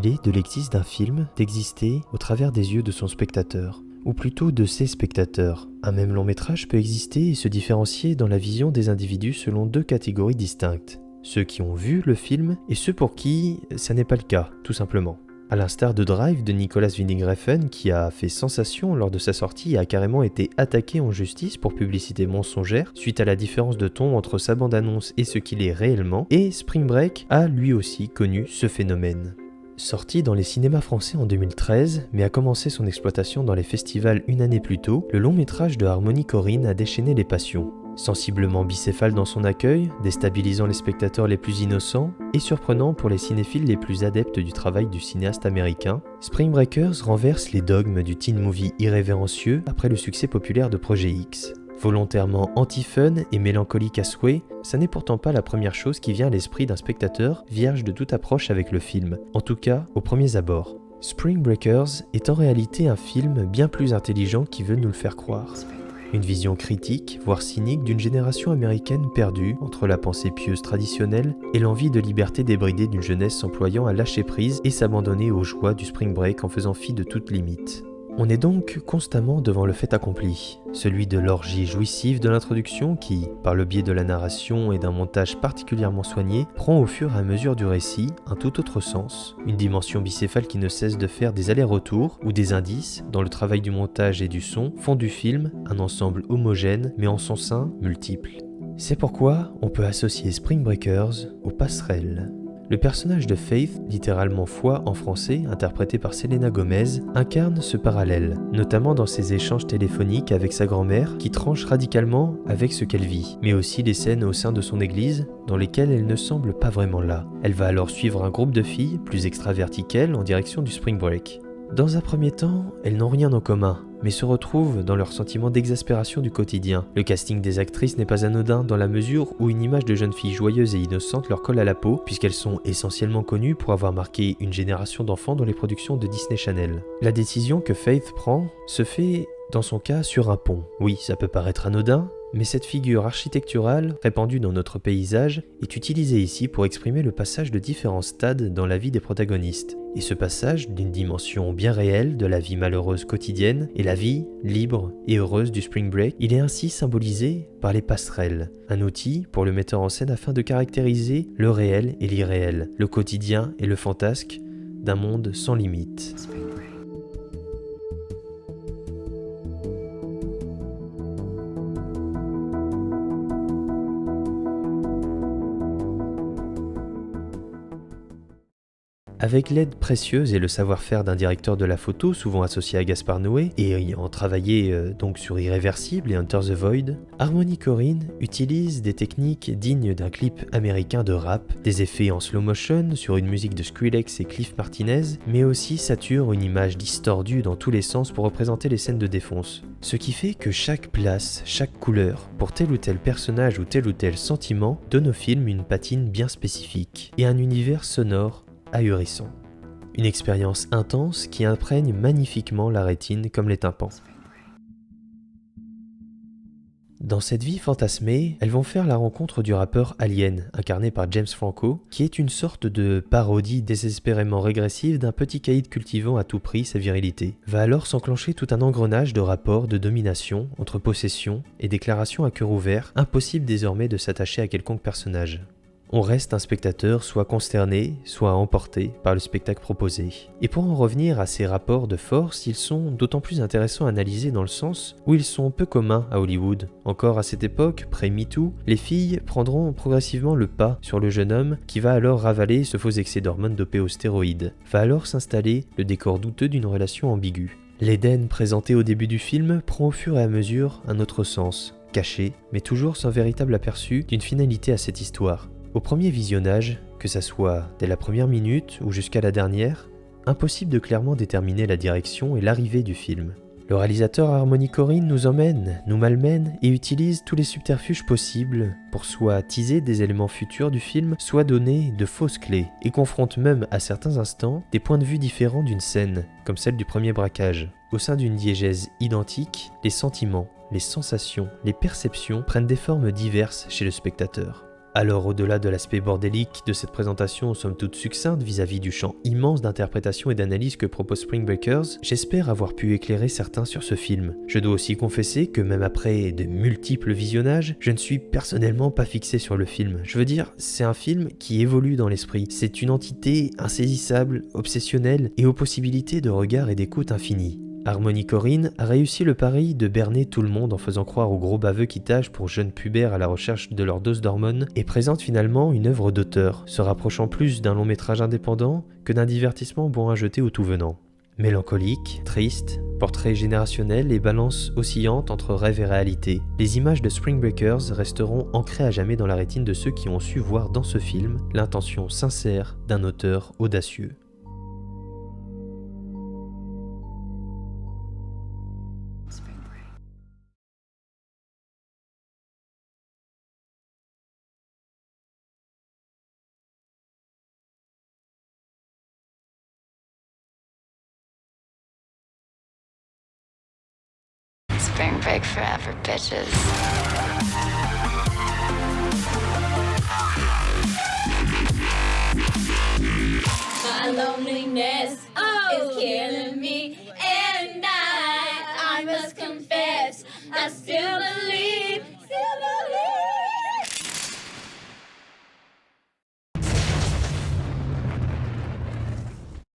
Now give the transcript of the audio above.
est de l'existence d'un film d'exister au travers des yeux de son spectateur, ou plutôt de ses spectateurs. Un même long métrage peut exister et se différencier dans la vision des individus selon deux catégories distinctes. Ceux qui ont vu le film et ceux pour qui ça n'est pas le cas, tout simplement. À l'instar de Drive de Nicolas Winding Refn qui a fait sensation lors de sa sortie et a carrément été attaqué en justice pour publicité mensongère suite à la différence de ton entre sa bande-annonce et ce qu'il est réellement, et Spring Break a lui aussi connu ce phénomène. Sorti dans les cinémas français en 2013, mais a commencé son exploitation dans les festivals une année plus tôt, le long métrage de Harmony Korine a déchaîné les passions. Sensiblement bicéphale dans son accueil, déstabilisant les spectateurs les plus innocents et surprenant pour les cinéphiles les plus adeptes du travail du cinéaste américain, Spring Breakers renverse les dogmes du teen movie irrévérencieux après le succès populaire de Projet X. Volontairement anti-fun et mélancolique à souhait, ça n'est pourtant pas la première chose qui vient à l'esprit d'un spectateur vierge de toute approche avec le film, en tout cas aux premiers abords. Spring Breakers est en réalité un film bien plus intelligent qui veut nous le faire croire. Une vision critique, voire cynique d'une génération américaine perdue entre la pensée pieuse traditionnelle et l'envie de liberté débridée d'une jeunesse s'employant à lâcher prise et s'abandonner aux joies du spring break en faisant fi de toute limite. On est donc constamment devant le fait accompli, celui de l'orgie jouissive de l'introduction qui, par le biais de la narration et d'un montage particulièrement soigné, prend au fur et à mesure du récit un tout autre sens, une dimension bicéphale qui ne cesse de faire des allers-retours ou des indices, dans le travail du montage et du son, font du film un ensemble homogène mais en son sein multiple. C'est pourquoi on peut associer Spring Breakers aux passerelles. Le personnage de Faith, littéralement foi en français, interprété par Selena Gomez, incarne ce parallèle, notamment dans ses échanges téléphoniques avec sa grand-mère qui tranchent radicalement avec ce qu'elle vit, mais aussi les scènes au sein de son église dans lesquelles elle ne semble pas vraiment là. Elle va alors suivre un groupe de filles, plus extraverties qu'elle, en direction du spring break. Dans un premier temps, elles n'ont rien en commun, mais se retrouvent dans leur sentiment d'exaspération du quotidien. Le casting des actrices n'est pas anodin dans la mesure où une image de jeune fille joyeuse et innocente leur colle à la peau, puisqu'elles sont essentiellement connues pour avoir marqué une génération d'enfants dans les productions de Disney Channel. La décision que Faith prend se fait, dans son cas, sur un pont. Oui, ça peut paraître anodin, mais cette figure architecturale, répandue dans notre paysage, est utilisée ici pour exprimer le passage de différents stades dans la vie des protagonistes. Et ce passage, d'une dimension bien réelle de la vie malheureuse quotidienne et la vie libre et heureuse du spring break, il est ainsi symbolisé par les passerelles, un outil pour le metteur en scène afin de caractériser le réel et l'irréel, le quotidien et le fantasque d'un monde sans limite. Avec l'aide précieuse et le savoir-faire d'un directeur de la photo, souvent associé à Gaspard Noé, et ayant travaillé donc sur Irréversible et Enter the Void, Harmony Korine utilise des techniques dignes d'un clip américain de rap, des effets en slow motion sur une musique de Skrillex et Cliff Martinez, mais aussi sature une image distordue dans tous les sens pour représenter les scènes de défonce. Ce qui fait que chaque place, chaque couleur, pour tel ou tel personnage ou tel sentiment, donne au film une patine bien spécifique, et un univers sonore ahurissant. Une expérience intense qui imprègne magnifiquement la rétine comme les tympans. Dans cette vie fantasmée, elles vont faire la rencontre du rappeur Alien, incarné par James Franco, qui est une sorte de parodie désespérément régressive d'un petit caïd cultivant à tout prix sa virilité. Va alors s'enclencher tout un engrenage de rapports de domination entre possession et déclaration à cœur ouvert, impossible désormais de s'attacher à quelconque personnage. On reste un spectateur soit consterné, soit emporté par le spectacle proposé. Et pour en revenir à ces rapports de force, ils sont d'autant plus intéressants à analyser dans le sens où ils sont peu communs à Hollywood. Encore à cette époque, pré-MeToo, les filles prendront progressivement le pas sur le jeune homme qui va alors ravaler ce faux excès d'hormones dopées aux stéroïdes. Va alors s'installer le décor douteux d'une relation ambiguë. L'Éden présenté au début du film prend au fur et à mesure un autre sens, caché, mais toujours sans véritable aperçu d'une finalité à cette histoire. Au premier visionnage, que ça soit dès la première minute ou jusqu'à la dernière, impossible de clairement déterminer la direction et l'arrivée du film. Le réalisateur Harmony Korine nous emmène, nous malmène et utilise tous les subterfuges possibles pour soit teaser des éléments futurs du film, soit donner de fausses clés, et confronte même à certains instants des points de vue différents d'une scène, comme celle du premier braquage. Au sein d'une diégèse identique, les sentiments, les sensations, les perceptions prennent des formes diverses chez le spectateur. Alors au-delà de l'aspect bordélique de cette présentation somme toute succincte vis-à-vis du champ immense d'interprétation et d'analyse que propose Spring Breakers, j'espère avoir pu éclairer certains sur ce film. Je dois aussi confesser que même après de multiples visionnages, je ne suis personnellement pas fixé sur le film. Je veux dire, c'est un film qui évolue dans l'esprit. C'est une entité insaisissable, obsessionnelle et aux possibilités de regard et d'écoute infinies. Harmony Korine a réussi le pari de berner tout le monde en faisant croire aux gros baveux qui tâchent pour jeunes pubères à la recherche de leur dose d'hormones et présente finalement une œuvre d'auteur, se rapprochant plus d'un long métrage indépendant que d'un divertissement bon à jeter au tout venant. Mélancolique, triste, portrait générationnel et balance oscillante entre rêve et réalité, les images de Spring Breakers resteront ancrées à jamais dans la rétine de ceux qui ont su voir dans ce film l'intention sincère d'un auteur audacieux. Spring break forever, bitches. My loneliness is killing me, and I must confess, I still believe.